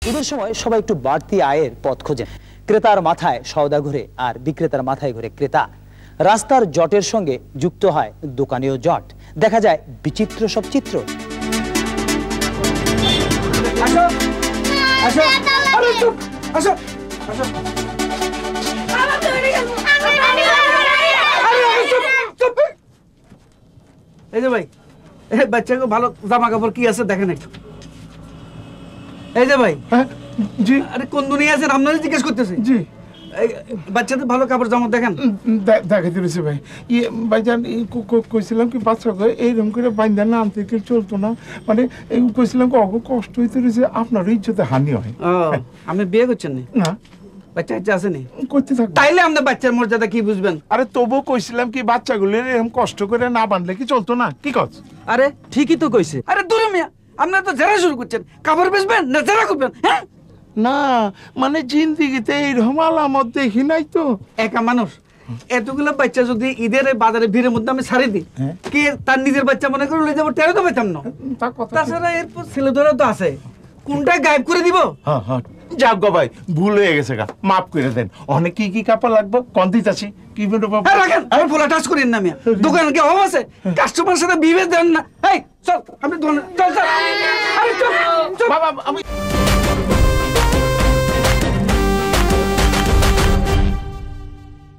ঈদের সময় সবাই একটু বাড়তি আয়ের পথ খোঁজেন। ক্রেতার মাথায় সওদা ঘুরে আর বিক্রেতার মাথায় ঘুরে ক্রেতা। রাস্তার জটের সঙ্গে যুক্ত হয় দোকানীয় জট। দেখা যায় বিচিত্র সব চিত্র। এই যে ভাই, বাচ্চাকে ভালো জামা কাপড় কি আছে দেখেন একটু। এই যে ভাই, জি আরে কোন দুনিয়া আছেন আপনারা জিজ্ঞেস করতেছি। জি বাচ্চাদের ভালো কাপড় জামা দেখেন। দেখাতে রয়েছে ভাই। ভাইজান কইছিলাম কি বাচ্চাকে এইরকম করে বাইন্দা না আনতে কি চলতো না, মানে কইছিলাম কি অগ কষ্ট হইতে রয়েছে, আপনারও ইজ্জতে হানি হয়। আপনি বিয়ে করছেন না? বাচ্চা কাচ্চা আসেনি করতে থাক। তাইলে আপনার বাচ্চার মর্যাদা কি বুঝবেন? আরে তবু কইছিলাম কি বাচ্চাগুলো এরকম কষ্ট করে না বাঁধলে কি চলতো না? কি কস? আরে ঠিকই তো কইছে। আরে দূরে মিয়া, আপনারা তো জেরা শুরু করছেন। কাপড় বেচবেন না জেরা করবেন? হ্যাঁ না, মানে জিন্দিগিতে এইরকম আলামত দেখি নাই তো। একা মানুষ এতগুলো বাচ্চা যদি ঈদের বাজারে ভিড়ের মধ্যে আমি ছাড়ি দিই, কি তার নিজের বাচ্চা মনে করে লয়ে যাবো? টেরো তো পাইতাম না। তাছাড়া এরপর ছেলেদেরও তো আছে, কোনটা গায়েব করে দিব? যাক গো ভাই, ভুল হয়ে গেছে গা, মাফ করে দেন। অনেক কি কি কাপড় লাগবে কোন দিতাছি? কি রাখেন, আমি ফোলা টাচ করেন না মিয়া। দোকানে কি অভাব আছে? কাস্টমার সাথে বিভেদ দেন না। এই চল